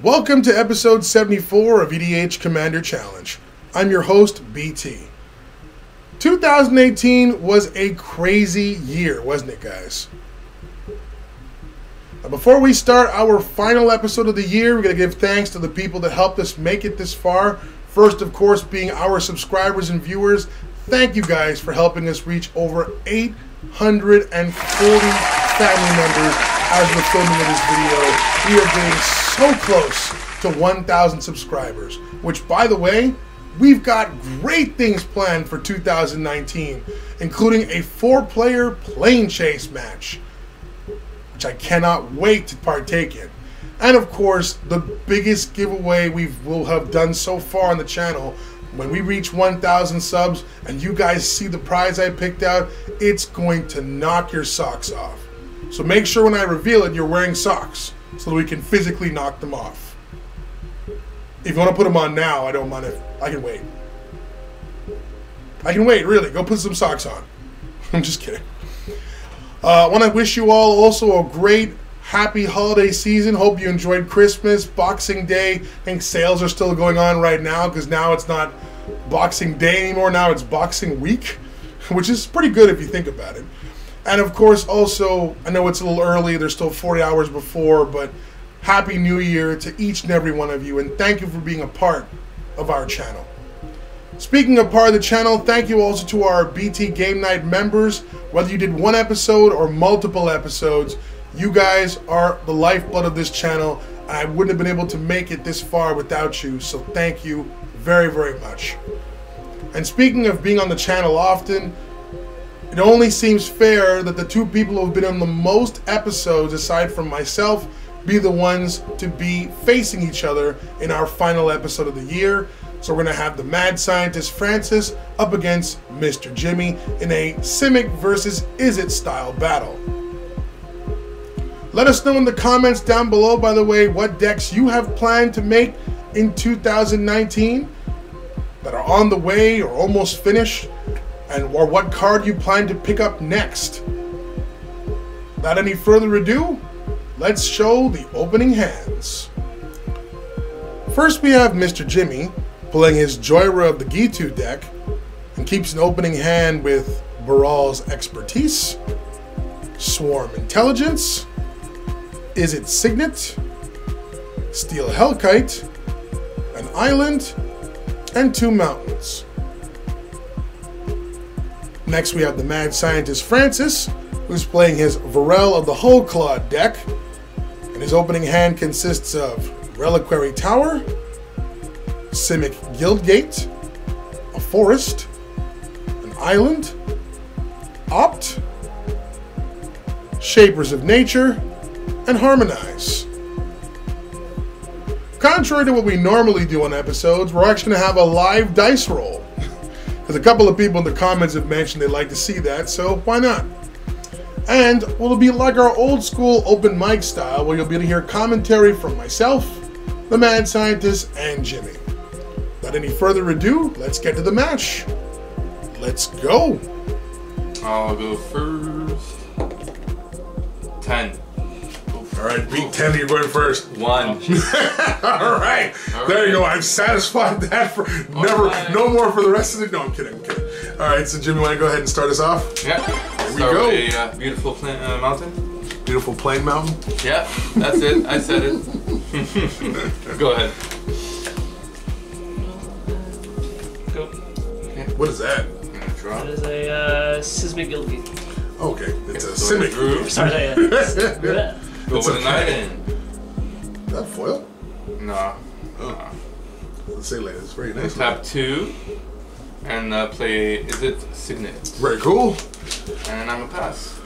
Welcome to episode 74 of EDH Commander Challenge. I'm your host, BT. 2018 was a crazy year, wasn't it, guys? Now, before we start our final episode of the year, we're going to give thanks to the people that helped us make it this far. First, of course, being our subscribers and viewers. Thank you guys for helping us reach over 840 family members as we're filming this video. We are getting so close to 1,000 subscribers, which, by the way, we've got great things planned for 2019, including a 4-player plane chase match, which I cannot wait to partake in. And of course, the biggest giveaway will have done so far on the channel. When we reach 1,000 subs and you guys see the prize I picked out, it's going to knock your socks off. So make sure when I reveal it, you're wearing socks so that we can physically knock them off. If you want to put them on now, I don't mind if I can wait. I can wait, really. Go put some socks on. I'm just kidding. I want to wish you all also a great, happy holiday season. Hope you enjoyed Christmas, Boxing Day. I think sales are still going on right now because now it's not Boxing Day anymore. Now it's Boxing Week, which is pretty good if you think about it. And of course, also, I know it's a little early. There's still 40 hours before, but Happy New Year to each and every one of you, and thank you for being a part of our channel. Speaking of part of the channel, thank you also to our BT Game Night members. Whether you did one episode or multiple episodes, you guys are the lifeblood of this channel, and I wouldn't have been able to make it this far without you, so thank you very, very much. And speaking of being on the channel often, it only seems fair that the two people who have been on the most episodes, aside from myself, be the ones to be facing each other in our final episode of the year. So we're going to have the mad scientist Francis up against Mr. Gemi in a Simic versus Izzet style battle. Let us know in the comments down below, by the way, what decks you have planned to make in 2019 that are on the way or almost finished, or what card you plan to pick up next. Without any further ado, let's show the opening hands. First we have Mr. Gemi playing his Jhoira of the Ghitu deck and keeps an opening hand with Vorel's Expertise, Swarm Intelligence, Izzet Signet, Steel Hellkite, an Island, and 2 Mountains. Next we have the mad scientist Francis, who's playing his Vorel of the Whole Clade deck, and his opening hand consists of Reliquary Tower, Simic Guildgate, a Forest, an Island, Opt, Shapers of Nature, and Harmonize. Contrary to what we normally do on episodes, we're actually going to have a live dice roll. Because a couple of people in the comments have mentioned they'd like to see that, so why not? And it'll be like our old school open mic style, where you'll be able to hear commentary from myself, the mad scientist, and Jimmy. Without any further ado, let's get to the match. Let's go. I'll go first. 10. All right, beat 10, you're going first. 1. All right, there you go. I've satisfied that for no more for the rest of the. No, I'm kidding. All right, so Jimmy, want to go ahead and start us off? Yeah. Here we go. With a beautiful mountain. Beautiful plain mountain. Yeah, that's it. I said it. Go ahead. Go. Okay. What is that? Draw. It is a Simic Guildgate. Okay, it's a Simic. Sorry, yeah. Go It's with okay. an island. Is that foil? No. Oh. Let's say later. It's very nice. Tap 2 and play Izzet Signet. Very cool. And I'm a pass.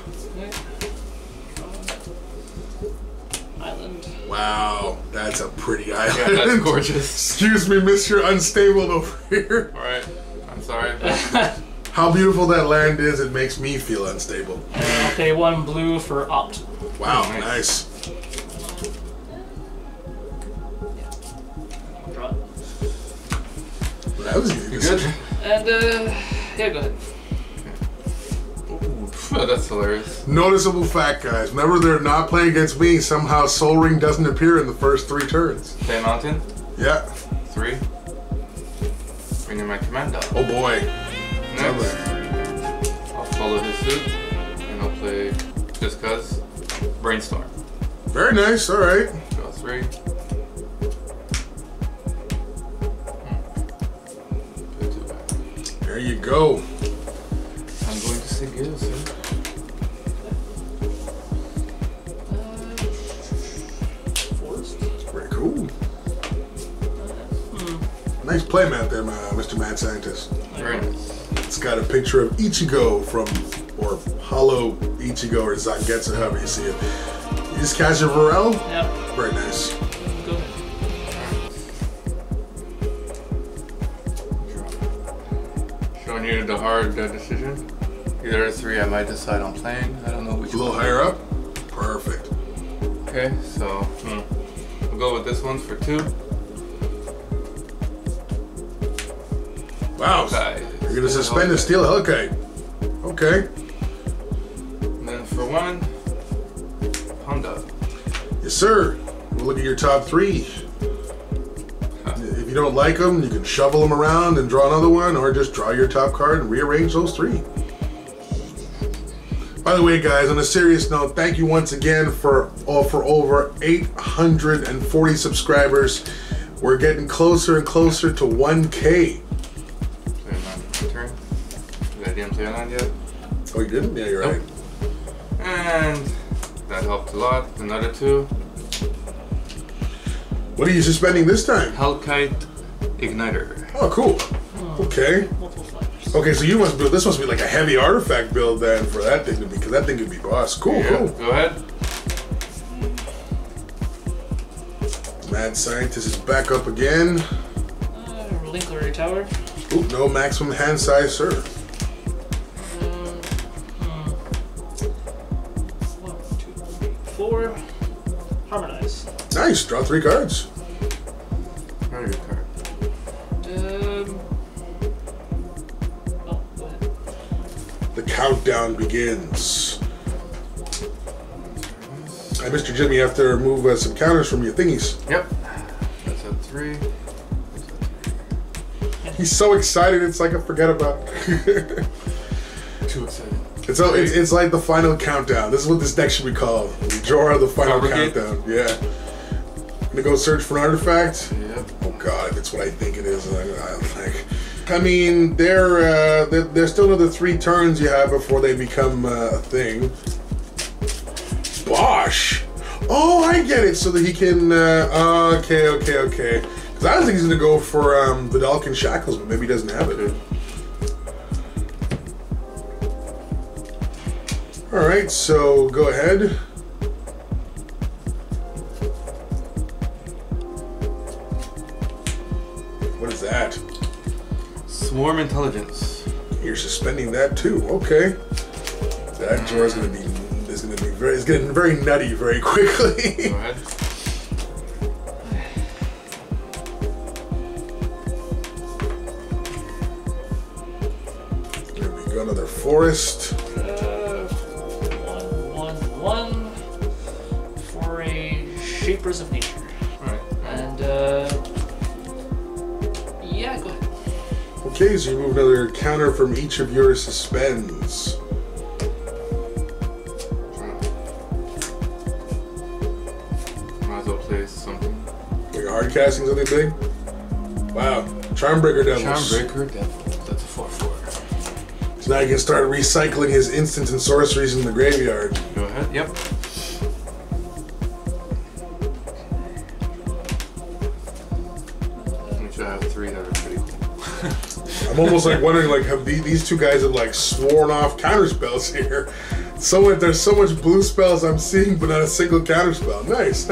Island. Wow, that's a pretty island. Yeah, that's gorgeous. Excuse me, Mr. Unstable over here. Alright, I'm sorry. How beautiful that land is, it makes me feel unstable. And I'll pay 1 blue for Opt. Wow, Oh, nice. Draw it. Well, that was easy. You good? And, yeah, go ahead. Ooh, Oh, that's hilarious. Noticeable fact, guys. Whenever they're not playing against me, somehow Soul Ring doesn't appear in the first 3 turns. Play Mountain. Yeah. 3. Bring in my command out. Oh boy. Next, I'll follow his suit, and I'll play just cause Brainstorm. Very nice. All right. Draw 3. Play 2 back. There you go. I'm going to say Ghitu, sir. Forest. Very cool. Nice play mat there, Mr. Mad Scientist. Very nice. It's got a picture of Ichigo from, or Hollow Ichigo, or Zangetsu, however you see it. You just cast your Vorel? Yep. Very nice. Go ahead. Showing you the hard decision. Either 3 I might decide on playing. I don't know which A little one. higher up? Perfect. Okay, so we'll go with this one for 2. Wow. Okay. You're gonna suspend a steel Hellkite. Okay. And then for 1, Honda. Yes, sir. We'll look at your top 3. If you don't like them, you can shovel them around and draw another one, or just draw your top card and rearrange those 3. By the way, guys, on a serious note, thank you once again for over 840 subscribers. We're getting closer and closer to 1K. Play a land for my turn. I didn't play a land yet. Oh, you didn't? Yeah, you're right. And that helped a lot. Another 2. What are you suspending this time? Hellkite Igniter. Oh, cool. Okay. Multiple flappers. Okay, so you must build. This must be like a heavy artifact build then for that thing to be, because that thing could be boss. Cool, Yeah, cool. go ahead. Mad Scientist is back up again. Relinquary Tower. Oop, no maximum hand size, sir. 1, 2, 3, 4. Harmonize. Nice. Draw 3 cards. Very good card. Oh, go ahead. The countdown begins. Mr. Gemi, you have to remove some counters from your thingies. Yep. That's a 3. He's so excited, it's like I forget about. Too excited. It's like the final countdown. This is what this deck should be called. Jhoira, the final Fabricate? countdown. Yeah. Gonna go search for an artifact. Yep. Oh god, if it's what I think it is. I mean, there's still another 3 turns you have before they become a thing. Bosh! Oh, I get it. So that he can. Okay. Because I don't think he's gonna go for Vidalcan Shackles, but maybe he doesn't have it. All right, so go ahead. What is that? Swarm Intelligence. You're suspending that too. Okay. That draw is gonna be it's getting very nutty very quickly. Go ahead. There we go, another forest. 1 for a Shapers of Nature. Alright. And yeah, go ahead. Okay, so you move another counter from each of your suspends. Might as well play something. Like a hard casting something big? Wow. Charmbreaker Devils. Charmbreaker Devils. That's a 4/4. So now you can start recycling his instants and sorceries in the graveyard. Go ahead. Yep. We should have 3 that are pretty cool. I'm almost like wondering, like, have these 2 guys have like sworn off counter spells here? There's so much blue spells I'm seeing, but not a single counter spell. Nice.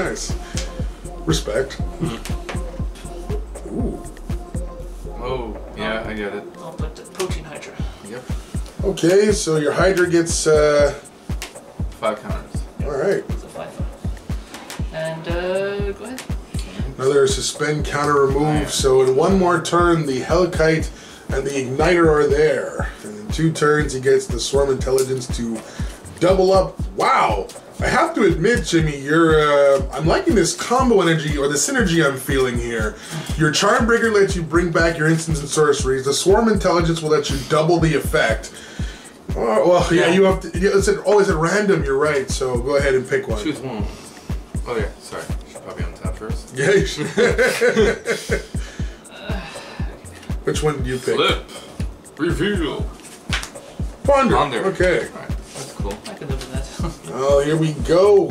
Respect. Ooh. Oh, yeah, I get it. I'll put the Protein Hydra. Yep. Okay, so your Hydra gets 5 counters. all right. It's a 5/5. And go ahead. Another suspend counter remove. So in one more turn, the Hellkite and the Igniter are there. And 2 turns, he gets the Swarm Intelligence to double up. Wow! I have to admit, Jimmy, I'm liking this combo energy, or the synergy I'm feeling here. Your Charmbreaker lets you bring back your instants and sorceries. The Swarm Intelligence will let you double the effect. Oh, well, yeah, you have to. It's always at random. You're right. So go ahead and pick one. Choose one. Oh yeah, sorry. Should probably untap first. Yeah. You should. Which one did you pick? Flip. Reveal. Ponder. Ponder. Okay. All right, that's cool. I can live with that. Oh, here we go.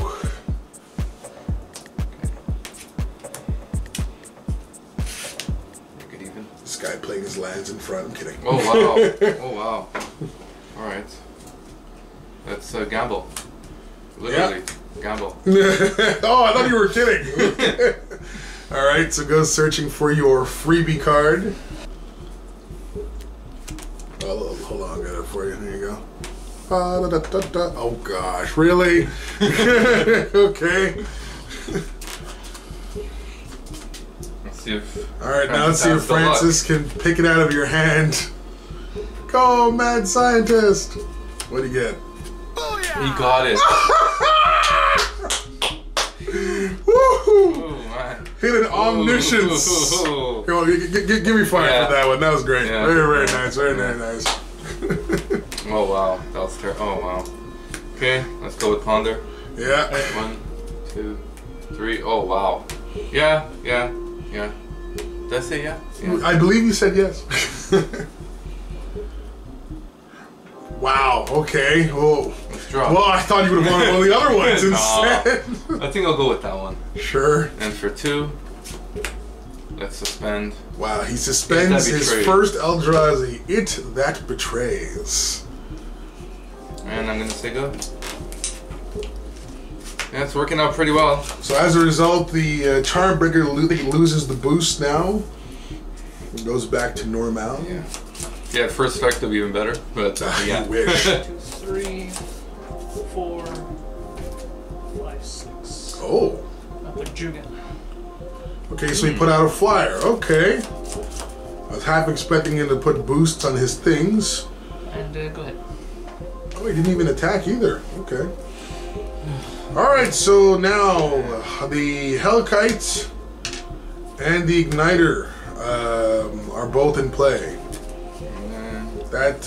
Make it even. This guy playing his lands in front. I'm kidding. Oh wow. Oh wow. All right. That's a gamble. Literally, gamble. Oh, I thought you were kidding. All right, so go searching for your freebie card. Oh, hold on, I got it for you. There you go. Oh gosh, really? Okay. Let's see if. All right, now let's see if Francis can pick it out of your hand. Go, mad scientist! What do you get? He got it. Woohoo! Man. Hit an omniscience. Come on, give me 5 for that one. That was great. Yeah, very nice. Very nice. Oh wow, that was terrible. Oh wow. Okay, let's go with Ponder. Yeah. 1, 2, 3. Oh wow. Yeah. Did I say yeah? I believe you said yes. Wow. Okay. Oh. Let's draw. Well, I thought you would have gone one of the other ones instead. I think I'll go with that one. Sure. And for 2, let's suspend. Wow, he suspends his first Eldrazi. It that betrays. And I'm gonna say go. Yeah, it's working out pretty well. So as a result, the Charmbreaker loses the boost now. It goes back to normal. Yeah. Yeah, first strike will be even better, but yeah. I wish. 2, 3, 4, 5, 6. Oh. Up a Jugan. Okay, so he put out a flyer. Okay. I was half expecting him to put boosts on his things. And go ahead. Oh, he didn't even attack either. Okay. Alright, so now the Hellkite and the Igniter are both in play. That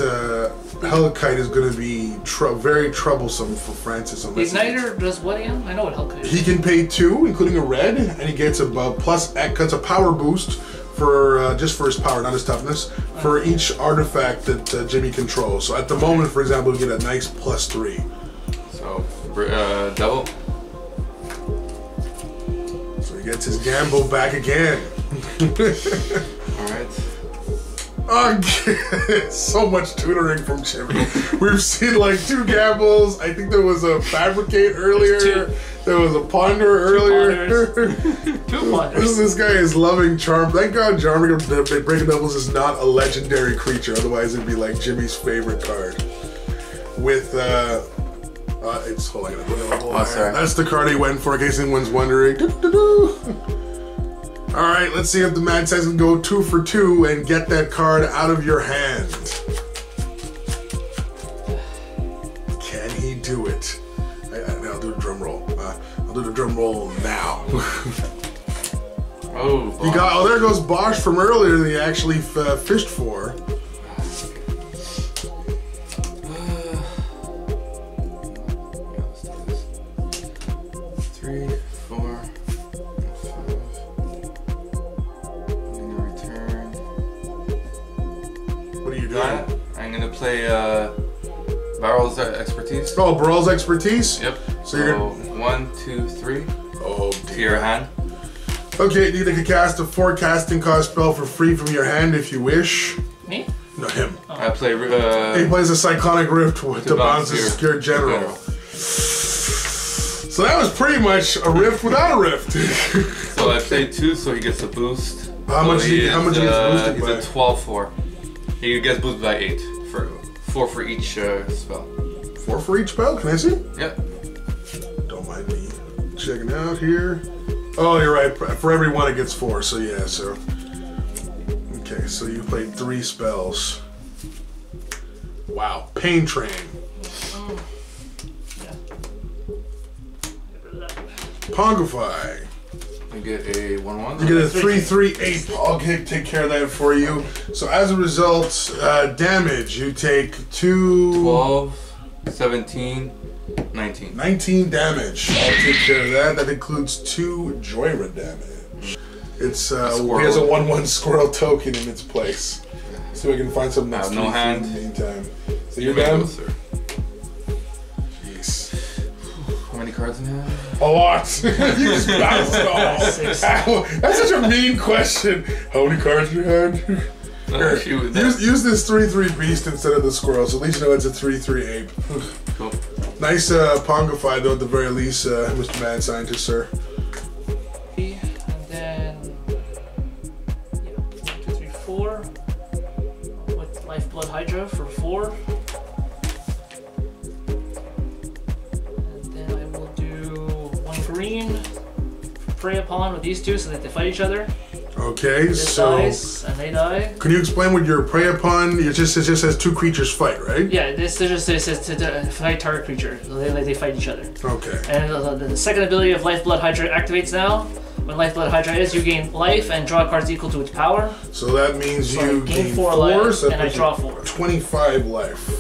Hellkite is going to be very troublesome for Francis. The Igniter does what again? I know what Hellkite is. He can pay 2, including a red, and he gets a plus X, gets a power boost for just for his power, not his toughness, for each artifact that Jimmy controls. So at the moment, for example, we get a nice +3. So double. So he gets his gamble back again. All right. So much tutoring from Jimmy. We've seen like 2 gambles. I think there was a Fabricate earlier. There was a Ponder earlier. 2 Ponders. This guy is loving Charm. Thank God Breaking Doubles is not a legendary creature. Otherwise it'd be like Jimmy's favorite card. With it's hold on, I gotta put it on the line. Sorry. That's the card he went for in case anyone's wondering. Alright, let's see if the Mad Scientist can go 2 for 2 and get that card out of your hand. Can he do it? I'll do a drum roll. I'll do the drum roll now. Oh, there goes Bosch from earlier that he actually fished for. I'm gonna play Vorel's Expertise. Oh, Vorel's Expertise? Yep. So 1, 2, 3. Oh, to your hand. Okay, you can cast a 4 casting cost spell for free from your hand if you wish. Me? No, him. Oh. I play. He plays a Cyclonic Rift to bounce a Secure General. So that was pretty much a Rift without a Rift. So I played 2, so he gets a boost. How much he gets boosted by? He's a 12-4. He gets boosted by 8 for 4 for each spell. 4 for each spell? Can I see? Yep. Don't mind me checking out here. Oh, you're right. For every 1 it gets 4. So yeah. So okay. So you played 3 spells. Wow. Pain Train. Yeah. Pongify. I get a 1/1. You get a 3/3 ape. I'll take care of that for you. So as a result, damage, you take 2... 12, 17, 19. 19 damage. I'll take care of that. That includes 2 Jhoira damage. It's he has a 1/1 squirrel token in its place. So we can find something that's no hand. in the meantime. So you're down? Sir. Jeez. How many cards in hand? A lot. You just bounced it all. That's such a mean question. How many cards you had? Use this 3/3 beast instead of the squirrel, so at least you know it's a 3/3 ape. Cool. Nice Pongify though at the very least, Mr. Mad Scientist, sir. And then 1, 2, 3, 4 with Lifeblood Hydra for 4. And then I will do 1 green, prey upon with these two so that they fight each other. Okay, This so dies and they die. can you explain what your prey upon? It just says 2 creatures fight, right? Yeah, this just says to fight target creature. They fight each other. Okay. And the second ability of Lifeblood Hydra activates now. When Lifeblood Hydra is, you gain life and draw cards equal to its power. So that means So you I gain gain 4 4 life, so and I draw 4. 25 life.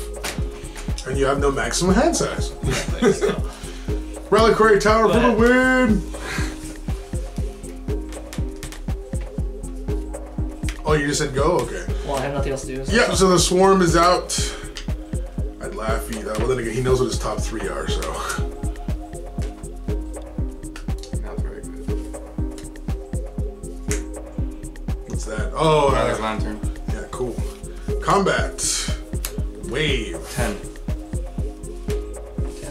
And you have no maximum hand size. So, Reliquary Tower for the win! Oh, you just said go? Okay. well, I have nothing else to do. So. Yeah, so the swarm is out. I'd laugh either. Well, then again, he knows what his top 3 are, so. Not very good. What's that? Oh, Magic Lantern. yeah, cool. Combat. Wave. 10. 10,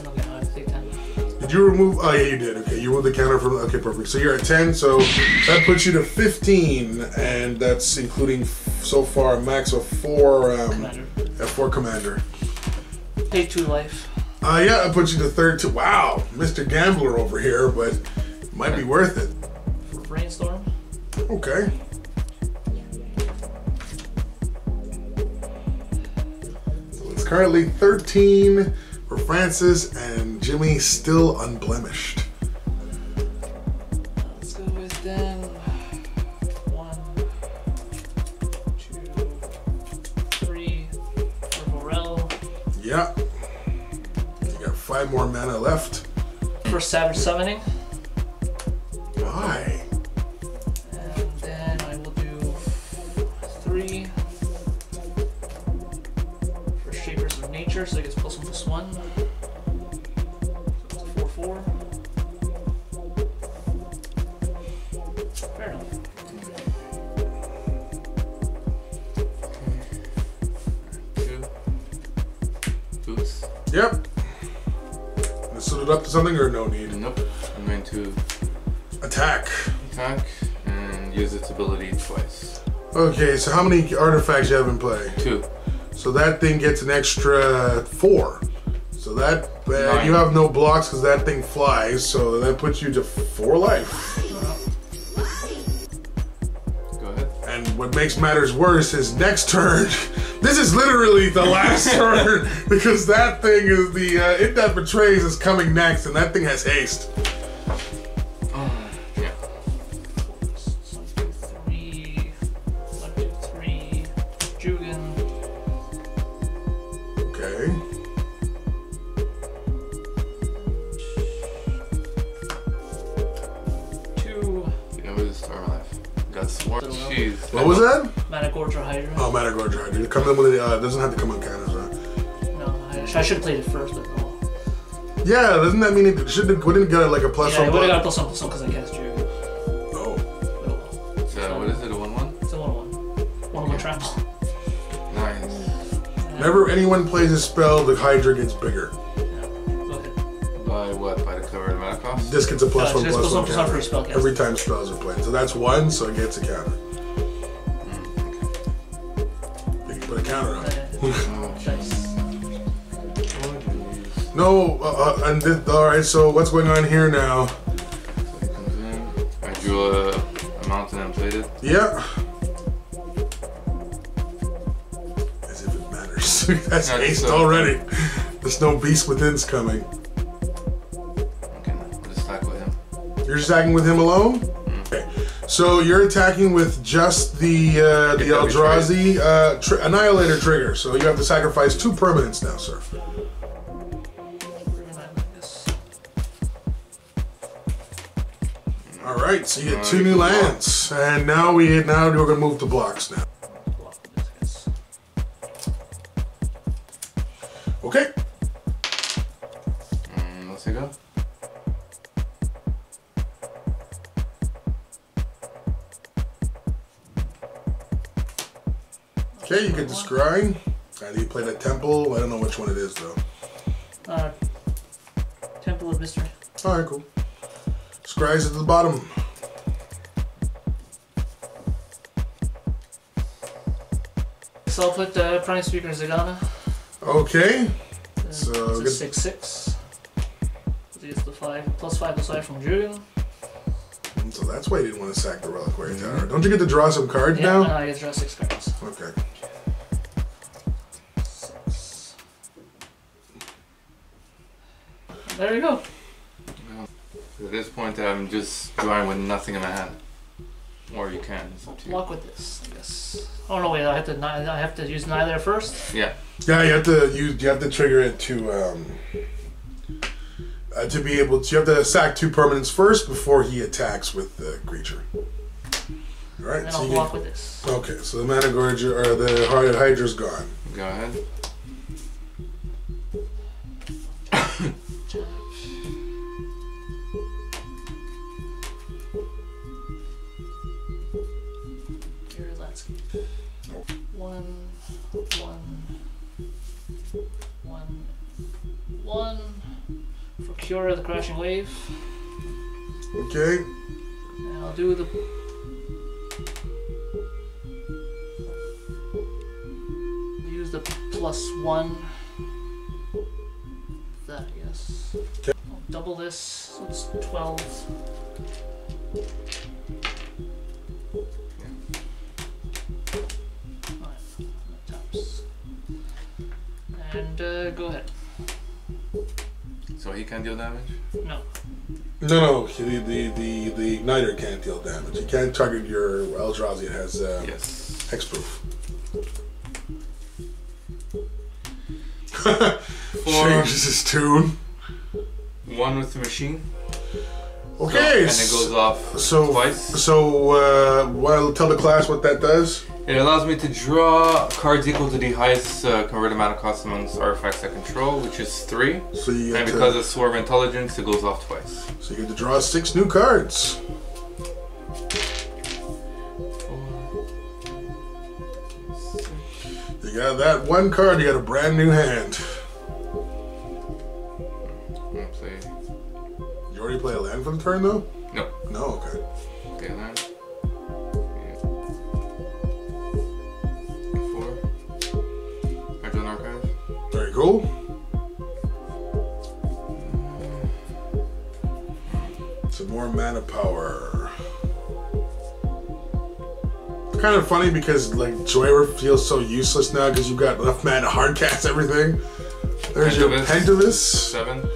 okay, I take 10. Did you remove? Oh, yeah, you did. Okay, you removed the counter from. Okay, perfect. So you're at 10, so that puts you to 15, and that's including so far a max of 4. Commander. At 4 commander. Take 2 life. Yeah, that puts you to 13. Wow, Mr. Gambler over here, but it might be worth it. For Brainstorm. Okay. So it's currently 13 for Francis, and Jimmy still unblemished. Let's go with then 1, 2, 3 for Vorel. Yeah. You got 5 more mana left. For Savage Summoning. Why? And then I will do 3 for Shapers of Nature, so it gets +1/+1. So it's 4/4. Fair enough. Boots. Yep. Let's suit it up to something or no need? Nope. I'm going to Attack. attack and use its ability twice. Okay, so how many artifacts you have in play? 2. So that thing gets an extra 4. So that, Nine. you have no blocks because that thing flies, so that puts you to 4 life. Go ahead. And what makes matters worse is next turn, this is literally the last turn, because that thing is the, It That Betrays is coming next, and that thing has haste. Yeah. 1, 2, 3. 1, 2, 3. Jugan. Okay. Yeah, where's the star life? Got swarm. Jeez. What was that? Managorger Hydra. Oh, Managorger. Did it come in with it? Doesn't have to come on counters, huh? No, I should have played it first, but no. Yeah, doesn't that mean it should have, wouldn't it get like a plus Yeah, I one? would have got +1/+1 because I cast Jugan. Oh. So, what is it, a 1/1? It's a 1/1. 1/1 trample. Nice. Whenever anyone plays a spell, the Hydra gets bigger. Go ahead. By what? By the cover of mana cost? This gets a plus Yeah, one, it's plus plus one one, plus one counter for spell cast. every time spells are played. So that's 1, so it gets a counter. You can put a counter on it. Nice. No, alright, so what's going on here now? So it comes in. I drew a mountain and played it. Yeah. As if it matters. That's That's aced so already. There's no Beast Within's coming. Okay, I'll just attack with him. You're just attacking with him alone? Okay. So you're attacking with just the Eldrazi Annihilator trigger. So you have to sacrifice 2 permanents now, sir. Alright, so you get 2 new lands. And now we're gonna move to blocks now. Okay. Let's go. Okay, you get the scrying. You play the temple. I don't know which one it is though. Temple of Mystery. Alright, cool. Scry's at the bottom. So I'll put Prime Speaker Zagana. Okay. So it's a 6/6. He gets the 5 +5 aside from Julian. So that's why you didn't want to sack the Reliquary Tower. Don't you get to draw some cards now? No, I get to draw 6 cards. Okay. 6. There you go. At this point, I'm just drawing with nothing in my hand. Or you can, it's up to you. Block with this, I guess. Oh no, wait! I have to use neither first. Yeah. Yeah, you have to trigger it to be able to. You have to sack 2 permanents first before he attacks with the creature. All right. And then so I'll block with this. Okay, so the Mana Gorge or the Hearted Hydra's gone. Go ahead. Your landscape. 1, 1 for Cure the Crashing Wave. Okay. And I'll do the use the +1. That, yes. Okay. I'll double this, so it's 12. Alright, taps. And go ahead. So he can deal damage? No. No, the Igniter can't deal damage. You can't target your Eldrazi. It has Yes. hexproof. Four. Changes his tune. 1 with the machine. Okay. And it goes off So twice. Well, tell the class what that does. It allows me to draw cards equal to the highest converted mana cost amongst artifacts I control, which is 3. So you And get because of Swarm Intelligence, it goes off twice. so you get to draw 6 new cards. 4, 6. You got that 1 card. You got a brand new hand. I'm gonna play. You already play a land for the turn though. No. No. Okay. Okay, land. 4. I draw an archive. Very cool. Some more mana power. It's kind of funny because like Jhoira feels so useless now because you've got enough mana to hardcast everything. There's your Pentavus. 7.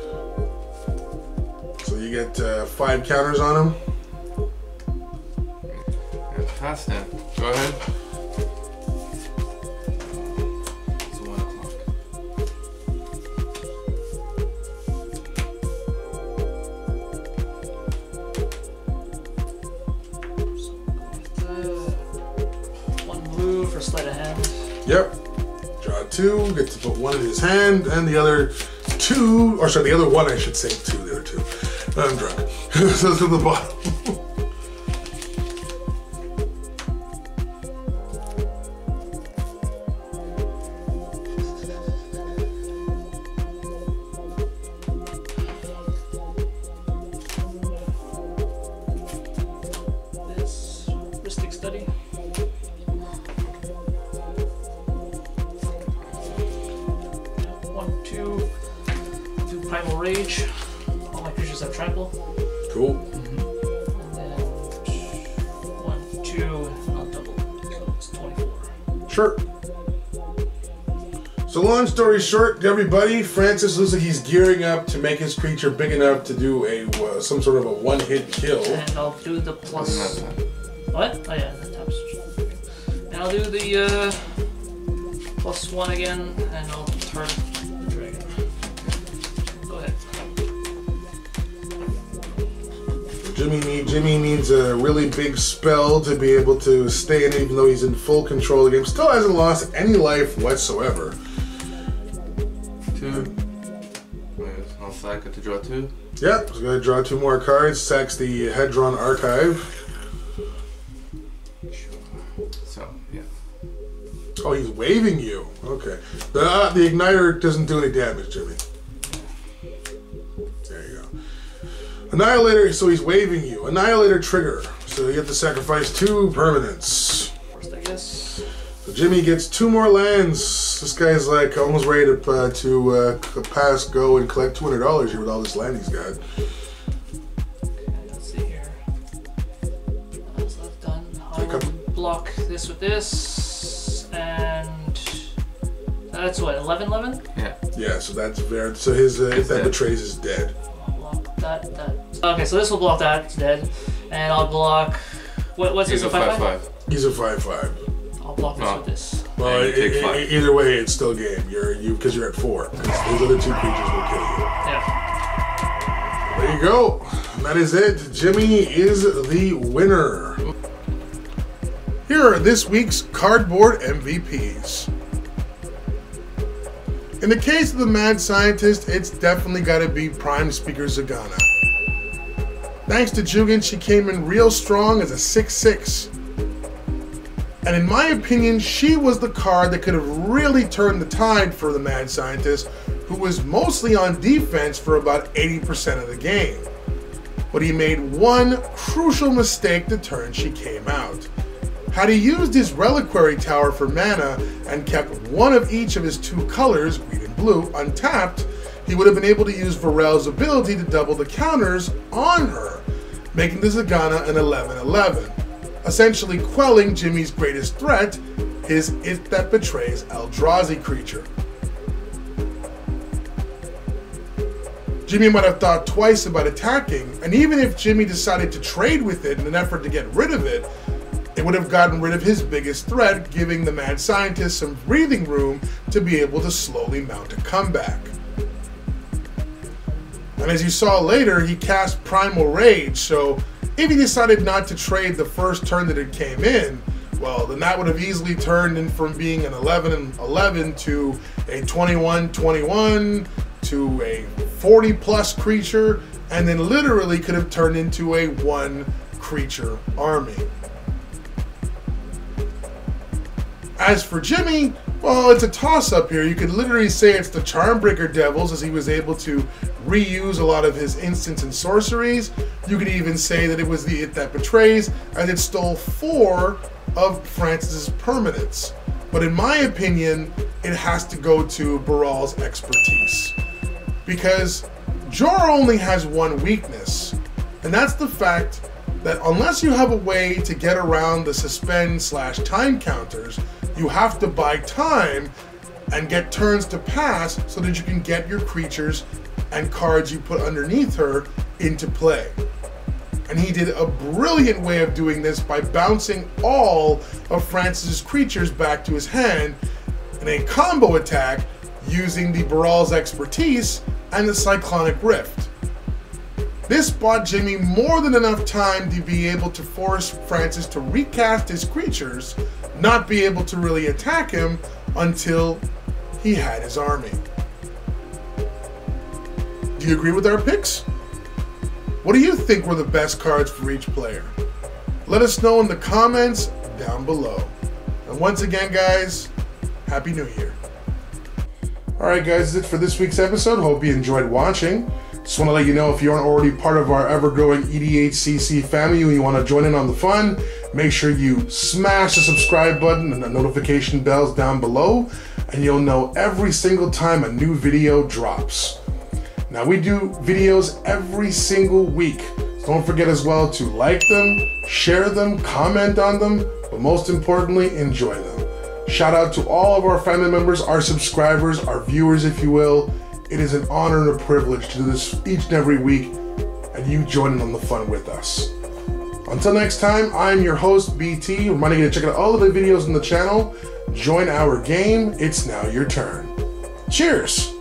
So you get 5 counters on him. And pass then. Go ahead. It's 1 o'clock. So, 1 blue for sleight of hand. Yep. Draw 2. Get to put 1 in his hand, and the other 2, or sorry, the other 1 I should say 2. The other 2. I'm drunk. So to the bottom. This Ristic Study. 1, 2. Do Primal Rage. All my creatures have trample. Cool. And then 1, 2, not double. So it's 24. Sure. So So long story short, everybody, Francis looks like he's gearing up to make his creature big enough to do a some sort of a one-hit kill. And I'll do the plus... What? Oh yeah, the taps. And I'll do the +1 again, and I'll turn the dragon. Go ahead. Jimmy needs a really big spell to be able to stay in, even though he's in full control of the game. Still hasn't lost any life whatsoever. 2. I'll sack it to draw 2. Yep, he's going to draw 2 more cards. Sacks the Hedron Archive. So, yeah. Oh, he's waving you. Okay. The Igniter doesn't do any damage, Jimmy. There you go. Annihilator, so he's waving you. Annihilator trigger. So you have to sacrifice 2 permanents. First, I guess. So Jimmy gets 2 more lands. This guy's like almost ready to pass go and collect $200 here with all this land he's got. Okay, let's see here. So that's done. I will block this with this, and that's what, 11? Yeah. Yeah, so that's very. So his if that betrays is dead. I'll block that. Okay, so this will block that. It's dead, and I'll block. What's this? He's a 5/5. He's a 5/5. I'll block this with this. Well, either way, it's still game. Because you're at 4. Those other 2 creatures will kill you. Yeah. There you go. And that is it. Jimmy is the winner. Here are this week's cardboard MVPs. In the case of the Mad Scientist, it's definitely got to be Prime Speaker Zagana. Thanks to Jugan, she came in real strong as a 6/6. And in my opinion, she was the card that could have really turned the tide for the Mad Scientist, who was mostly on defense for about 80% of the game. But he made one crucial mistake the turn she came out. Had he used his Reliquary Tower for mana and kept one of each of his 2 colors, green and blue, untapped, he would have been able to use Vorel's ability to double the counters on her, making the Zagana an 11/11. Essentially quelling Jimmy's greatest threat, his It That Betrays Eldrazi creature. Jimmy might have thought twice about attacking, and even if Jimmy decided to trade with it in an effort to get rid of it, it would have gotten rid of his biggest threat, giving the Mad Scientist some breathing room to be able to slowly mount a comeback. And as you saw later, he cast Primal Rage, so if he decided not to trade the first turn that it came in, well, then that would have easily turned in from being an 11/11 to a 21/21 to a 40+ creature, and then literally could have turned into a 1 creature army. As for Jimmy, well, it's a toss-up here. You could literally say it's the Charmbreaker Devils, as he was able to reuse a lot of his instants and sorceries. You could even say that it was the It That Betrays, as it stole 4 of Francis's permanents. But in my opinion, it has to go to Vorel's expertise. Because Jhoira only has one weakness, and that's the fact that unless you have a way to get around the suspend/time counters, you have to buy time and get turns to pass so that you can get your creatures and cards you put underneath her into play. And he did a brilliant way of doing this by bouncing all of Francis's creatures back to his hand in a combo attack using the Vorel's expertise and the Cyclonic Rift. This bought Jimmy more than enough time to be able to force Francis to recast his creatures, not be able to really attack him until he had his army. Do you agree with our picks? What do you think were the best cards for each player? Let us know in the comments down below. And once again, guys, Happy New Year. Alright guys, that's it for this week's episode. Hope you enjoyed watching. Just want to let you know, if you aren't already part of our ever-growing EDHCC family and you want to join in on the fun, make sure you smash the subscribe button and the notification bells down below, and you'll know every single time a new video drops. Now, we do videos every single week, so don't forget as well to like them, share them, comment on them, but most importantly, enjoy them. Shout out to all of our family members, our subscribers, our viewers, if you will. It is an honor and a privilege to do this each and every week, and you joining on the fun with us. Until next time, I'm your host, BT, reminding you to check out all of the videos on the channel. Join our game. It's now your turn. Cheers!